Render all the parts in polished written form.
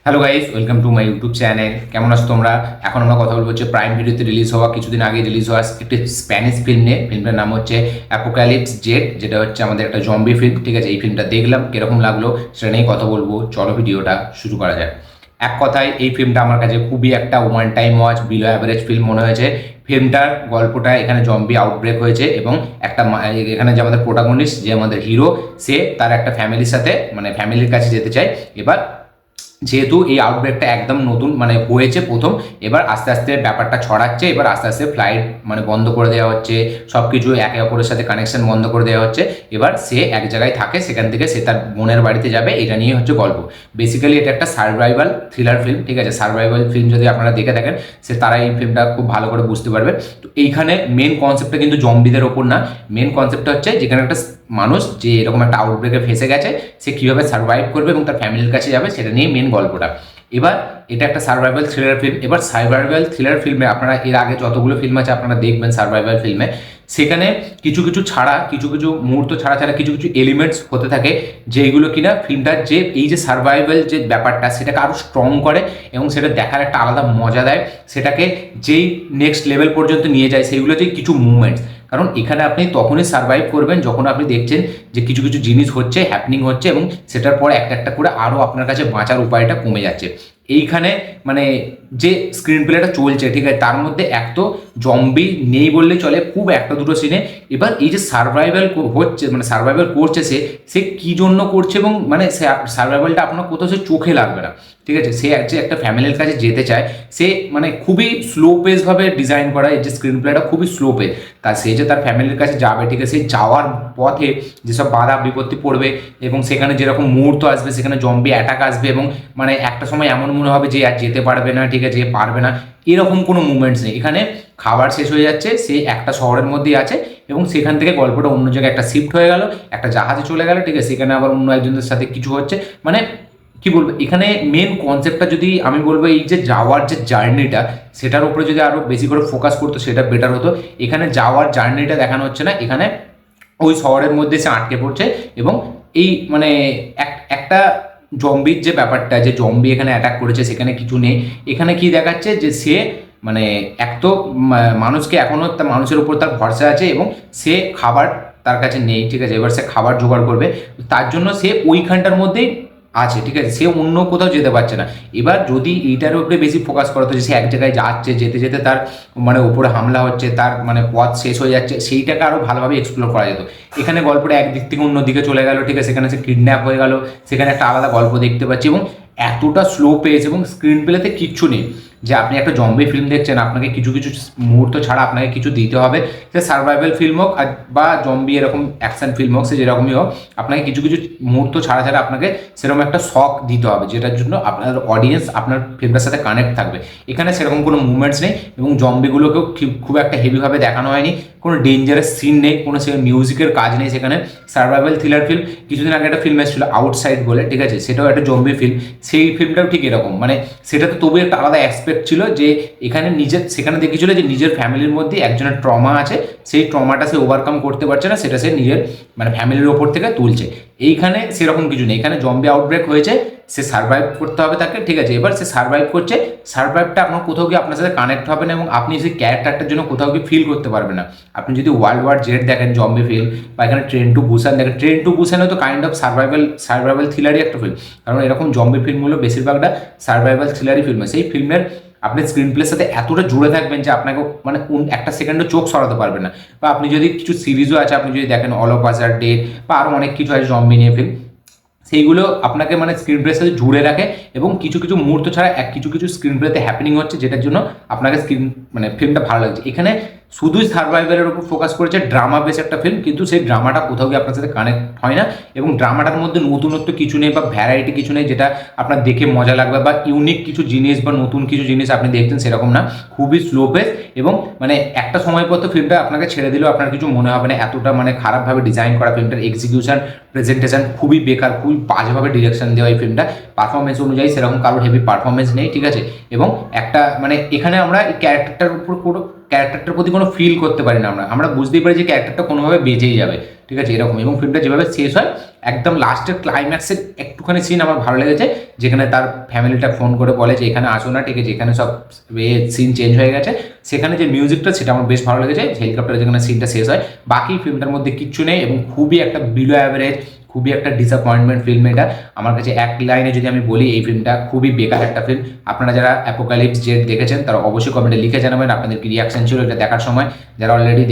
Hello guys, welcome to my YouTube channel. কেমন আছো তোমরা? এখন আমরা কথা বলবো হচ্ছে প্রাইম ভিডিওতে রিলিজ হওয়া কিছুদিন আগে রিলিজ হওয়া একটি স্প্যানিশ ফিল্ম নিয়ে। ফিল্মটার নাম হচ্ছে অ্যাপোক্যালিপস জেড, যেটা হচ্ছে আমাদের একটা জম্বি ফিল্ম। ঠিক আছে, এই ফিল্মটা দেখলাম, কিরকম লাগলো সেটা নিয়ে কথা বলবো। চলো ভিডিওটা শুরু করা যায়। এক কথায় এই ফিল্মটা আমার কাছে খুবই একটা one time watch, below average film মনে হয়েছে। ফিল্মটার গল্পটা, এখানে জম্বি আউটব্রেক হয়েছে এবং একটা এখানে যে আমাদের প্রোটাগনিস্ট, যে আমাদের হিরো, সে তার একটা ফ্যামিলির সাথে মানে ফ্যামিলির কাছে যেতে চায়। এবার যেহেতু এই আউটব্রেকটা একদম নতুন মানে হয়েছে প্রথম, এবার আস্তে আস্তে ব্যাপারটা ছড়াচ্ছে। এবার আস্তে আস্তে ফ্লাইট মানে বন্ধ করে দেওয়া হচ্ছে, সব কিছু একে অপরের সাথে কানেকশন বন্ধ করে দেওয়া হচ্ছে। এবার সে এক জায়গায় থাকে, সেখান থেকে সে তার বোনের বাড়িতে যাবে। এটা নিয়ে হচ্ছে গল্প। বেসিক্যালি এটা একটা সার্ভাইভাল থ্রিলার ফিল্ম। ঠিক আছে, সার্ভাইভাল ফিল্ম যদি আপনারা দেখে থাকেন, তারা এই ফিল্মটা খুব ভালো করে বুঝতে পারবে। তো এইখানে মেন কনসেপ্টটা কিন্তু জম্বিদের ওপর না। মেন কনসেপ্টটা হচ্ছে যেখানে একটা মানুষ যে এরকম একটা আউটব্রেকে ফেসে গেছে, সে কীভাবে সার্ভাইভ করবে এবং তার ফ্যামিলির কাছে যাবে, সেটা নিয়ে মেন গল্পটা। এবার এটা একটা সার্ভাইভাল থ্রিলার ফিল্ম। এবার সার্ভাইভাল থ্রিলার ফিল্মে আপনারা এর আগে যতগুলো ফিল্ম আছে আপনারা দেখবেন সার্ভাইভাল ফিল্মে, সেখানে কিছু কিছু ছাড়া, কিছু কিছু মুহূর্ত ছাড়া ছাড়া কিছু কিছু এলিমেন্টস হতে থাকে, যেইগুলো কিনা ফিল্মটার যে এই যে সার্ভাইভাল যে ব্যাপারটা, সেটাকে আরও স্ট্রং করে এবং সেটা দেখার একটা আলাদা মজা দেয়। সেটাকে যেই নেক্সট লেভেল পর্যন্ত নিয়ে যায়, সেইগুলো যে কিছু মুভমেন্টস। কারণ এখানে আপনি তখনই সার্ভাইভ করবেন যখন আপনি দেখছেন যে কিছু কিছু জিনিস হচ্ছে, হ্যাপনিং হচ্ছে, এবং সেটার পর একটা একটা করে আরও আপনার কাছে বাঁচার উপায়টা কমে যাচ্ছে। এইখানে মানে যে স্ক্রিন প্লেটা চলছে, ঠিক আছে, তার মধ্যে এক তো জম্বি নেই বললেই চলে, খুব একটা দুটো সিনে। এবার এই যে সার্ভাইভাল হচ্ছে মানে সার্ভাইভাল করছে, সে কী জন্য করছে এবং মানে সার্ভাইভালটা আপনার কোথাও সে চোখে লাগবে না। ঠিক আছে, সে যে একটা ফ্যামিলির কাছে যেতে চায়, সে মানে খুবই স্লো পেসভাবে ডিজাইন করা, এই যে স্ক্রিন প্লেটা খুবই স্লো পেস। সে যে তার ফ্যামিলির কাছে যাবে, ঠিক আছে, সেই যাওয়ার পথে যেসব বাধা বিপত্তি পড়বে এবং সেখানে যেরকম মুহূর্ত আসবে, সেখানে জম্বি অ্যাটাক আসবে এবং মানে একটা সময় এমন মনে হবে যে আর যেতে পারবে না, ঠিক আছে, পারবে না, এরকম কোনো মুভমেন্টস নেই। এখানে খাবার শেষ হয়ে যাচ্ছে, সে একটা শহরের মধ্যেই আছে এবং সেখান থেকে গল্পটা অন্য জায়গায় একটা শিফট হয়ে গেল, একটা জাহাজে চলে গেল, ঠিক আছে, সেখানে আবার অন্য একজনের সাথে কিছু হচ্ছে। মানে কি বলবো, এখানে মেন কনসেপ্টটা যদি আমি বলবো, এই যে যাওয়ার যে জার্নিটা, সেটার উপরে যদি আরও বেশি করে ফোকাস করতো সেটা বেটার হতো। এখানে যাওয়ার জার্নিটা দেখানো হচ্ছে না, এখানে ওই শহরের মধ্যে সে আটকে পড়ছে এবং এই মানে একটা জম্বির যে ব্যাপারটা, যে জম্বি এখানে অ্যাটাক করেছে, সেখানে কিছু নেই। এখানে কি দেখাচ্ছে যে সে মানে এক তো মানুষকে এখনও তার মানুষের উপর তার ভরসা আছে এবং সে খাবার তার কাছে নেই, ঠিক আছে, এবার সে খাবার জোগাড় করবে, তার জন্য সে ওইখানটার মধ্যেই আছে, ঠিক আছে, সে অন্য কোথাও যেতে পারছে না। এবার যদি এইটার উপরে বেশি ফোকাস করা হতো যে সে এক জায়গায় যাচ্ছে, যেতে যেতে তার মানে উপরে হামলা হচ্ছে, তার মানে পথ শেষ হয়ে যাচ্ছে, সেইটাকে আরও ভালোভাবে এক্সপ্লোর করা যেত। এখানে গল্পটা একদিক থেকে অন্য দিকে চলে গেল, ঠিক আছে, সেখানে সে কিডন্যাপ হয়ে গেল, সেখানে একটা আলাদা গল্প দেখতে পাচ্ছি এবং এতটা স্লো পেস এবং স্ক্রিন প্লেতে কিচ্ছু নেই যে আপনি একটা জম্বি ফিল্ম দেখছেন, আপনাকে কিছু কিছু মুহূর্ত ছাড়া আপনাকে কিছু দিতে হবে। সে সার্ভাইভাল ফিল্ম হোক বা জম্বি এরকম অ্যাকশন ফিল্ম হোক, সে যেরকমই হোক, আপনাকে কিছু কিছু মুহূর্ত ছাড়া ছাড়া আপনাকে সেরকম একটা শখ দিতে হবে, যেটার জন্য আপনার অডিয়েন্স আপনার ফিল্মটার সাথে কানেক্ট থাকবে। এখানে সেরকম কোনো মুভমেন্টস নেই এবং জম্বিগুলোকেও খুব একটা হেভিভাবে দেখানো হয়নি, কোনো ডেঞ্জারাস সিন নেই, কোনো সে মিউজিকের কাজ নেই সেখানে। Survival thriller film. কিছুদিন আগে একটা ফিল্ম এসেছিল আউটসাইড বলে, ঠিক আছে, সেটাও একটা জম্বি ফিল্ম। সেই ফিল্মটাও ঠিক এরকম, মানে সেটাতে তবু একটা আলাদা অ্যাসপেক্ট ছিল যে এখানে সেখানে দেখিয়েছিল যে নিজের ফ্যামিলির মধ্যে একজনের ট্রমা আছে, সেই ট্রমাটা সে ওভারকাম করতে পারছে না, সেটা সে নিজের মানে ফ্যামিলির ওপর থেকে তুলছে। এইখানে সেরকম কিছু নেই, এখানে জম্বি আউটব্রেক হয়েছে, সে সার্ভাইভ করতে হবে তাকে, ঠিক আছে, এবার সে সার্ভাইভ করছে। সার্ভাইভটা আপনার কোথাও গিয়ে আপনার সাথে কানেক্ট হবে না এবং আপনি সেই ক্যারেক্টারটার জন্য কোথাও গিয়ে ফিল করতে পারবেন না। আপনি যদি ওয়ার্ল্ড ওয়ার জেড দেখেন জম্বি ফিল্ম, বা এখানে ট্রেন টু বুসান দেখেন, ট্রেন টু বুসানও তো কাইন্ড অফ সার্ভাইভাল থ্রিলারই একটা ফিল্ম, কারণ এরকম জম্বি ফিল্মগুলো বেশিরভাগটা সার্ভাইভাল থ্রিলারই ফিল্ম। সেই ফিল্মের আপনি স্ক্রিন প্লের সাথে এতটা জুড়ে থাকবেন যে আপনাকে মানে একটা সেকেন্ডও চোখ সরাতে পারবেন না। বা আপনি যদি কিছু সিরিজও আছে, আপনি যদি দেখেন all of us are dead বা আরও অনেক কিছু আছে জম্বি নিয়ে ফিল্ম, সেইগুলো আপনাকে মানে স্ক্রিন প্লের সাথে জুড়ে রাখে এবং কিছু কিছু মুহূর্ত ছাড়া কিছু কিছু স্ক্রিন প্লেতে হ্যাপেনিং হচ্ছে, যেটার জন্য আপনাকে মানে ফিল্মটা ভালো লাগছে। এখানে শুধুই সার্ভাইভালের উপর ফোকাস করেছে, ড্রামা বেস একটা ফিল্ম, কিন্তু সেই ড্রামাটা কোথাও গিয়ে আপনার সাথে কানেক্ট হয় না এবং ড্রামাটার মধ্যে নতুনত্ব কিছু নেই বা ভ্যারাইটি কিছু নেই যেটা আপনার দেখে মজা লাগবে বা ইউনিক কিছু জিনিস বা নতুন কিছু জিনিস আপনি দেখছেন, সেরকম না। খুবই স্লো পেস এবং মানে একটা সময় পর তো ফিল্মটা আপনাকে ছেড়ে দিলেও আপনার কিছু মনে হবে না, এতটা মানে খারাপভাবে ডিজাইন করা ফিল্মটার এক্সিকিউশন, প্রেজেন্টেশন খুবই বেকার, খুবই বাজেভাবে ডিরেকশন দেওয়া এই ফিল্মটা। পারফরমেন্স অনুযায়ী সেরকম কারোর হেভি পারফরমেন্স নেই, ঠিক আছে, এবং একটা মানে এখানে আমরা এই ক্যারেক্টারটার উপর ক্যারেক্টারটার প্রতি কোনো ফিল করতে পারি না আমরা বুঝতেই পারি যে ক্যারেক্টারটা কোনোভাবে বেঁচেই যাবে, ঠিক আছে এরকম। এবং ফিল্মটা যেভাবে শেষ হয় একদম লাস্টের ক্লাইম্যাক্সের একটুখানি সিন আমার ভালো লেগেছে, যেখানে তার ফ্যামিলিটা ফোন করে বলে যে এখানে আসো না, ঠিক আছে এখানে সব সিন চেঞ্জ হয়ে গেছে, সেখানে যে মিউজিকটা সেটা আমার বেশ ভালো লেগেছে, হেলিকপ্টারে যেখানে সিনটা শেষ হয়। বাকি ফিল্মটার মধ্যে কিচ্ছু নেই এবং খুবই একটা বিলো অ্যাভারেজ, খুবই একটা ডিসঅ্যাপয়েন্টমেন্ট ফিল্ম এটা আমার কাছে। এক লাইনে যদি আমি বলি এই ফিল্মটা খুবই বেকার একটা ফিল্ম। আপনারা যারা অ্যাপোকালিপস জেড দেখেছেন তারা অবশ্যই কমেন্টে লিখে জানাবেন আপনাদের কি রিয়াকশন ছিল এটা দেখার সময়। যারা অলরেডি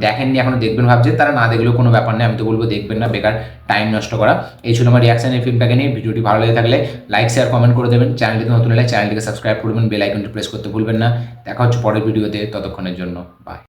দেখেননি এখনো দেখবেন ভাবছেন, তারা না দেখলেও কোনো ব্যাপার নেই, আমি তো বলবো দেখবেন না, বেকার টাইম নষ্ট করা। এই ছিল আমার রিয়াকশন এই ফিল্মটাকে নিয়ে। ভিডিওটি ভালো লেগে থাকলে লাইক শেয়ার কমেন্ট করে দেবেন, চ্যানেলটিতে নতুন হলে চ্যানেলটিকে সাবস্ক্রাইব করবেন, বেল আইকনটি প্রেস করতে ভুলবেন না। দেখা হচ্ছে পরের ভিডিওতে, ততক্ষণের জন্য বাই।